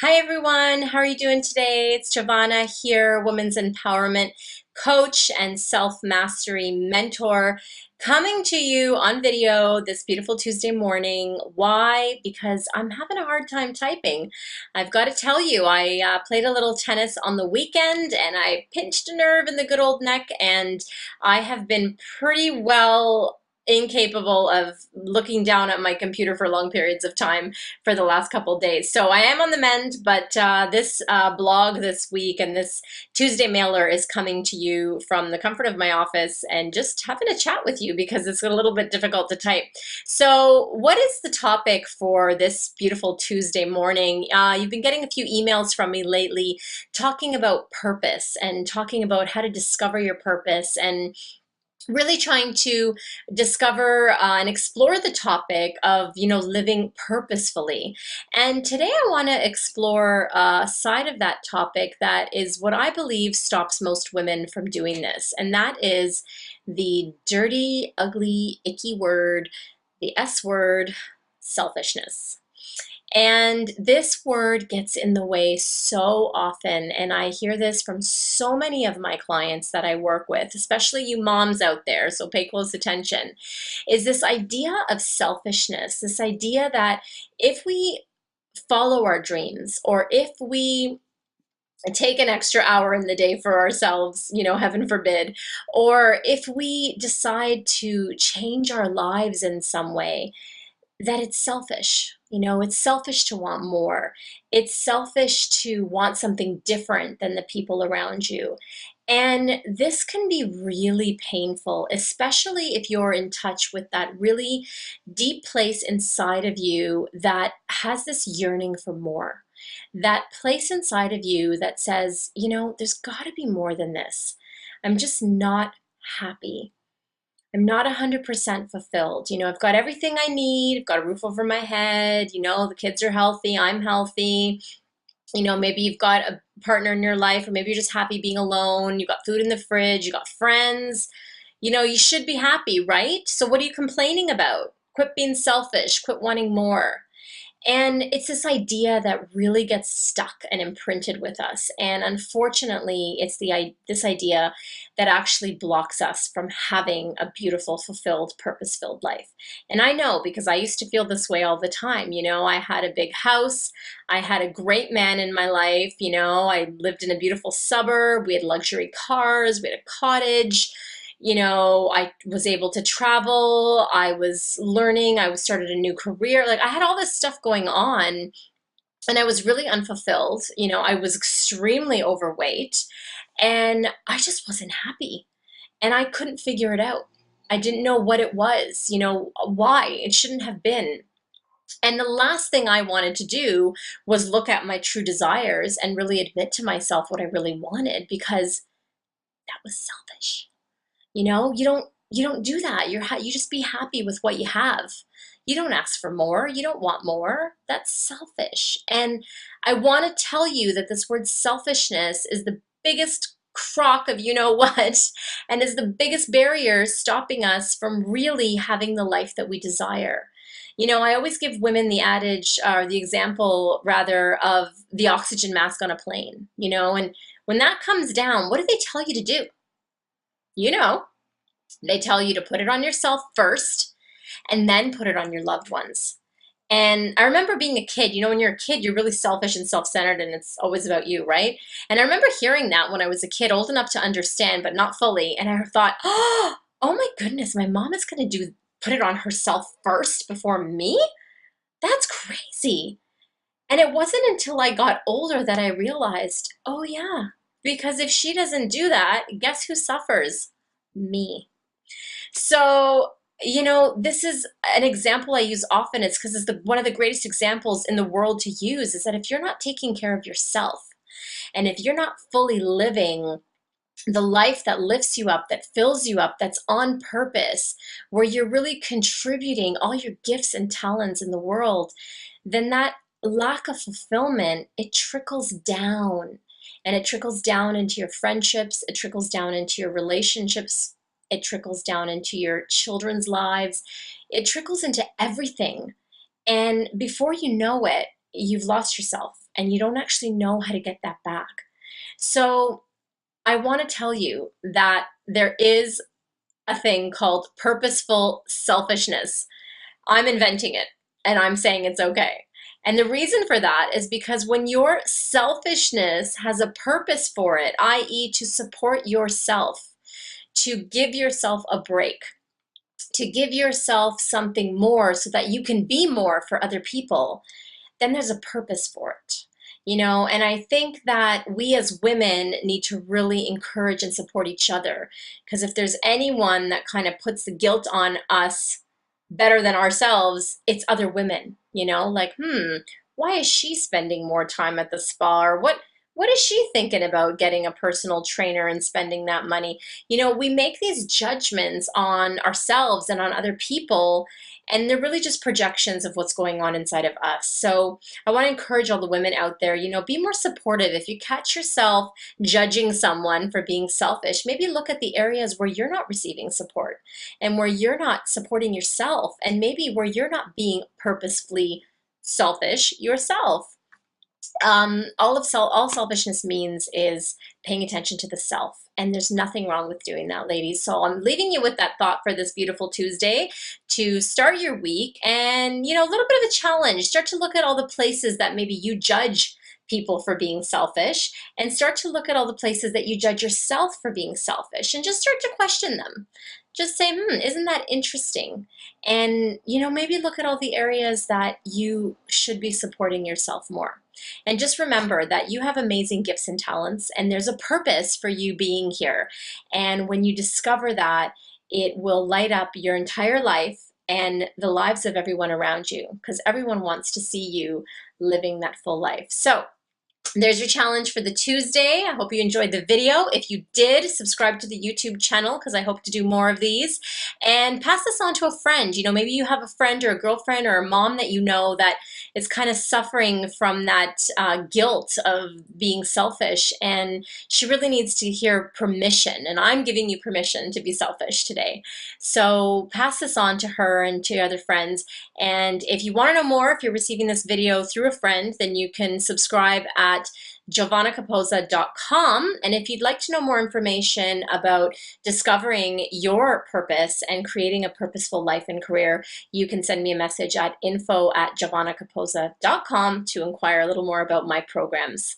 Hi everyone, how are you doing today? It's Giovanna here, women's empowerment coach and self-mastery mentor, coming to you on video this beautiful Tuesday morning. Why? Because I'm having a hard time typing. I've got to tell you, I played a little tennis on the weekend and I pinched a nerve in the good old neck, and I have been pretty well incapable of looking down at my computer for long periods of time for the last couple of days. So I am on the mend, but this blog this week and this Tuesday mailer is coming to you from the comfort of my office and just having a chat with you because it's a little bit difficult to type. So what is the topic for this beautiful Tuesday morning? You've been getting a few emails from me lately talking about purpose and talking about how to discover your purpose, and really trying to discover and explore the topic of living purposefully. And today I want to explore a side of that topic that is what I believe stops most women from doing this, and that is the dirty, ugly, icky word, the S word, selfishness. And this word gets in the way so often, and I hear this from so many of my clients that I work with, especially you moms out there, so pay close attention, is this idea of selfishness, this idea that if we follow our dreams, or if we take an extra hour in the day for ourselves, heaven forbid, or if we decide to change our lives in some way, that it's selfish. It's selfish to want more. It's selfish to want something different than the people around you. And this can be really painful, especially if you're in touch with that really deep place inside of you that has this yearning for more. That place inside of you that says, there's got to be more than this. I'm just not happy. I'm not 100% fulfilled. I've got everything I need. I've got a roof over my head. The kids are healthy. I'm healthy. Maybe you've got a partner in your life, or maybe you're just happy being alone. You've got food in the fridge. You've got friends. You should be happy, right? So what are you complaining about? Quit being selfish. Quit wanting more. And it's this idea that really gets stuck and imprinted with us. And unfortunately, it's this idea that actually blocks us from having a beautiful, fulfilled, purpose-filled life. And I know, because I used to feel this way all the time. I had a big house. I had a great man in my life. I lived in a beautiful suburb. We had luxury cars. We had a cottage. I was able to travel, I was learning, I was started a new career. Like, I had all this stuff going on, and I was really unfulfilled. I was extremely overweight, and I just wasn't happy. And I couldn't figure it out. I didn't know what it was, why it shouldn't have been. And the last thing I wanted to do was look at my true desires and really admit to myself what I really wanted, because that was selfish. You don't do that. You just be happy with what you have. You don't ask for more. You don't want more. That's selfish. And I want to tell you that this word selfishness is the biggest crock of what, and is the biggest barrier stopping us from really having the life that we desire. I always give women the adage, or the example rather, of the oxygen mask on a plane, and when that comes down, what do they tell you to do? You know, they tell you to put it on yourself first and then put it on your loved ones. And I remember being a kid, when you're a kid, you're really selfish and self-centered, and it's always about you, right? And I remember hearing that when I was a kid, old enough to understand, but not fully. And I thought, oh my goodness, my mom is going to put it on herself first before me? That's crazy. And it wasn't until I got older that I realized, oh yeah, because if she doesn't do that, guess who suffers? Me. So, this is an example I use often. It's because it's one of the greatest examples in the world to use, is that if you're not taking care of yourself, and if you're not fully living the life that lifts you up, that fills you up, that's on purpose, where you're really contributing all your gifts and talents in the world, then that lack of fulfillment, it trickles down. And it trickles down into your friendships, it trickles down into your relationships, it trickles down into your children's lives, it trickles into everything. And before you know it, you've lost yourself and you don't actually know how to get that back. So I want to tell you that there is a thing called purposeful selfishness. I'm inventing it and I'm saying it's okay. And the reason for that is because when your selfishness has a purpose for it, i.e., to support yourself, to give yourself a break, to give yourself something more so that you can be more for other people, then there's a purpose for it. And I think that we as women need to really encourage and support each other, because if there's anyone that kind of puts the guilt on us better than ourselves, it's other women, like, why is she spending more time at the spa? Or what is she thinking about getting a personal trainer and spending that money? We make these judgments on ourselves and on other people, and they're really just projections of what's going on inside of us. So I want to encourage all the women out there, be more supportive. If you catch yourself judging someone for being selfish, maybe look at the areas where you're not receiving support and where you're not supporting yourself, and maybe where you're not being purposefully selfish yourself. All selfishness means is paying attention to the self, and there's nothing wrong with doing that, ladies. So I'm leaving you with that thought for this beautiful Tuesday to start your week, and a little bit of a challenge. Start to look at all the places that maybe you judge people for being selfish, and start to look at all the places that you judge yourself for being selfish, and just start to question them. Just say, isn't that interesting? And maybe look at all the areas that you should be supporting yourself more. And just remember that you have amazing gifts and talents, and there's a purpose for you being here. And when you discover that, it will light up your entire life and the lives of everyone around you, because everyone wants to see you living that full life. So there's your challenge for the Tuesday. I hope you enjoyed the video. If you did, subscribe to the YouTube channel, because I hope to do more of these. And pass this on to a friend. Maybe you have a friend or a girlfriend or a mom that that is kind of suffering from that guilt of being selfish, and she really needs to hear permission. And I'm giving you permission to be selfish today. So pass this on to her and to other friends. And if you want to know more, if you're receiving this video through a friend, then you can subscribe at giovannacaposa.com. And if you'd like to know more information about discovering your purpose and creating a purposeful life and career, you can send me a message at info@giovannacaposa.com to inquire a little more about my programs.